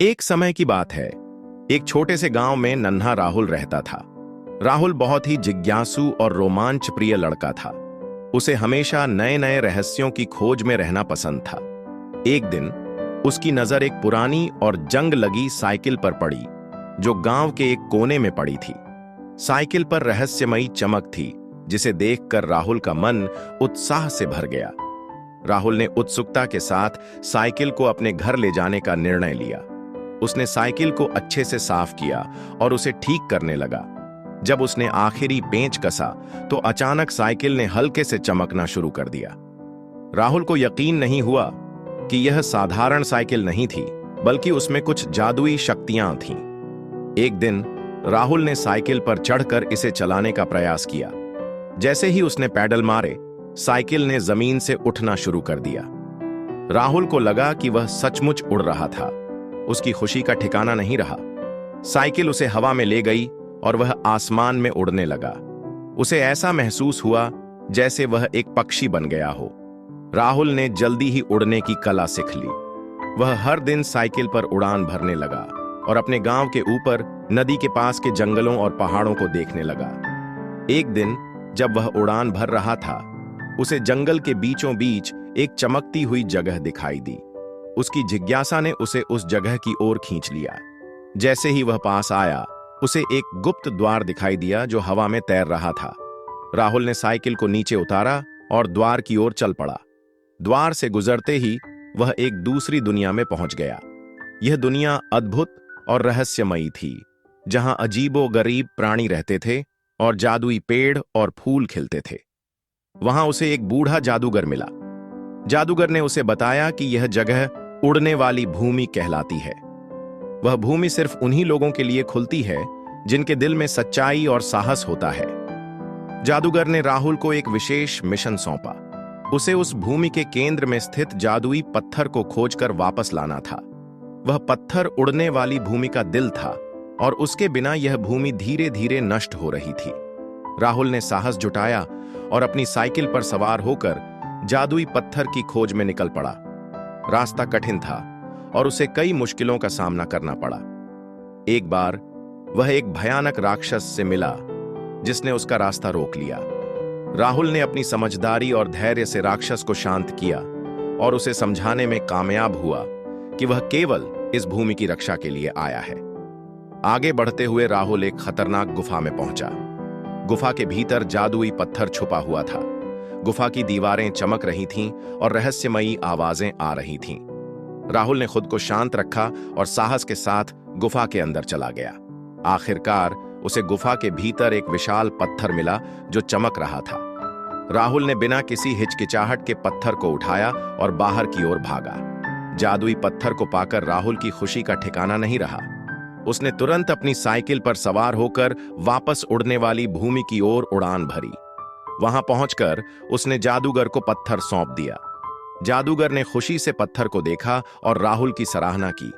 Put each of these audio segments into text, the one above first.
एक समय की बात है। एक छोटे से गांव में नन्हा राहुल रहता था। राहुल बहुत ही जिज्ञासु और रोमांच प्रिय लड़का था। उसे हमेशा नए नए रहस्यों की खोज में रहना पसंद था। एक दिन उसकी नजर एक पुरानी और जंग लगी साइकिल पर पड़ी, जो गांव के एक कोने में पड़ी थी। साइकिल पर रहस्यमयी चमक थी, जिसे देखकर राहुल का मन उत्साह से भर गया। राहुल ने उत्सुकता के साथ साइकिल को अपने घर ले जाने का निर्णय लिया। उसने साइकिल को अच्छे से साफ किया और उसे ठीक करने लगा। जब उसने आखिरी पेंच कसा तो अचानक साइकिल ने हल्के से चमकना शुरू कर दिया। राहुल को यकीन नहीं हुआ कि यह साधारण साइकिल नहीं थी, बल्कि उसमें कुछ जादुई शक्तियां थीं। एक दिन राहुल ने साइकिल पर चढ़कर इसे चलाने का प्रयास किया। जैसे ही उसने पैडल मारे, साइकिल ने जमीन से उठना शुरू कर दिया। राहुल को लगा कि वह सचमुच उड़ रहा था। उसकी खुशी का ठिकाना नहीं रहा। साइकिल उसे हवा में ले गई और वह आसमान में उड़ने लगा। उसे ऐसा महसूस हुआ जैसे वह एक पक्षी बन गया हो। राहुल ने जल्दी ही उड़ने की कला सीख ली। वह हर दिन साइकिल पर उड़ान भरने लगा और अपने गांव के ऊपर, नदी के पास के जंगलों और पहाड़ों को देखने लगा। एक दिन जब वह उड़ान भर रहा था, उसे जंगल के बीचों बीच एक चमकती हुई जगह दिखाई दी। उसकी जिज्ञासा ने उसे उस जगह की ओर खींच लिया। जैसे ही वह पास आया, उसे एक गुप्त द्वार दिखाई दिया जो हवा में तैर रहा था। राहुल ने साइकिल को नीचे उतारा और द्वार की ओर चल पड़ा। द्वार से गुजरते ही वह एक दूसरी दुनिया में पहुंच गया। यह दुनिया अद्भुत और रहस्यमयी थी, जहां अजीबो-गरीब प्राणी रहते थे और जादुई पेड़ और फूल खिलते थे। वहां उसे एक बूढ़ा जादूगर मिला। जादूगर ने उसे बताया कि यह जगह उड़ने वाली भूमि कहलाती है। वह भूमि सिर्फ उन्हीं लोगों के लिए खुलती है जिनके दिल में सच्चाई और साहस होता है। जादूगर ने राहुल को एक विशेष मिशन सौंपा। उसे उस भूमि के केंद्र में स्थित जादुई पत्थर को खोजकर वापस लाना था। वह पत्थर उड़ने वाली भूमि का दिल था और उसके बिना यह भूमि धीरे धीरे नष्ट हो रही थी। राहुल ने साहस जुटाया और अपनी साइकिल पर सवार होकर जादुई पत्थर की खोज में निकल पड़ा। रास्ता कठिन था और उसे कई मुश्किलों का सामना करना पड़ा। एक बार वह एक भयानक राक्षस से मिला, जिसने उसका रास्ता रोक लिया। राहुल ने अपनी समझदारी और धैर्य से राक्षस को शांत किया और उसे समझाने में कामयाब हुआ कि वह केवल इस भूमि की रक्षा के लिए आया है। आगे बढ़ते हुए राहुल एक खतरनाक गुफा में पहुंचा। गुफा के भीतर जादुई पत्थर छुपा हुआ था। गुफा की दीवारें चमक रही थीं और रहस्यमयी आवाजें आ रही थीं। राहुल ने खुद को शांत रखा और साहस के साथ गुफा के अंदर चला गया। आखिरकार उसे गुफा के भीतर एक विशाल पत्थर मिला जो चमक रहा था। राहुल ने बिना किसी हिचकिचाहट के पत्थर को उठाया और बाहर की ओर भागा। जादुई पत्थर को पाकर राहुल की खुशी का ठिकाना नहीं रहा। उसने तुरंत अपनी साइकिल पर सवार होकर वापस उड़ने वाली भूमि की ओर उड़ान भरी। वहां पहुंचकर उसने जादूगर को पत्थर सौंप दिया। जादूगर ने खुशी से पत्थर को देखा और राहुल की सराहना की।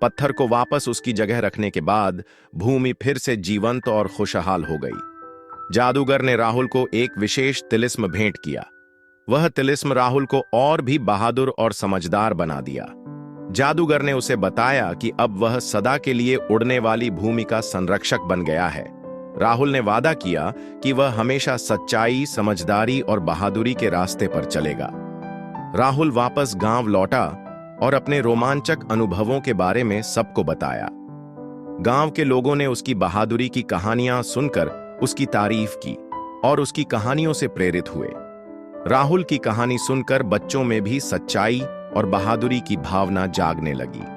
पत्थर को वापस उसकी जगह रखने के बाद भूमि फिर से जीवंत और खुशहाल हो गई। जादूगर ने राहुल को एक विशेष तिलिस्म भेंट किया। वह तिलिस्म राहुल को और भी बहादुर और समझदार बना दिया। जादूगर ने उसे बताया कि अब वह सदा के लिए उड़ने वाली भूमि का संरक्षक बन गया है। राहुल ने वादा किया कि वह हमेशा सच्चाई, समझदारी और बहादुरी के रास्ते पर चलेगा। राहुल वापस गांव लौटा और अपने रोमांचक अनुभवों के बारे में सबको बताया। गांव के लोगों ने उसकी बहादुरी की कहानियां सुनकर उसकी तारीफ की और उसकी कहानियों से प्रेरित हुए। राहुल की कहानी सुनकर बच्चों में भी सच्चाई और बहादुरी की भावना जागने लगी।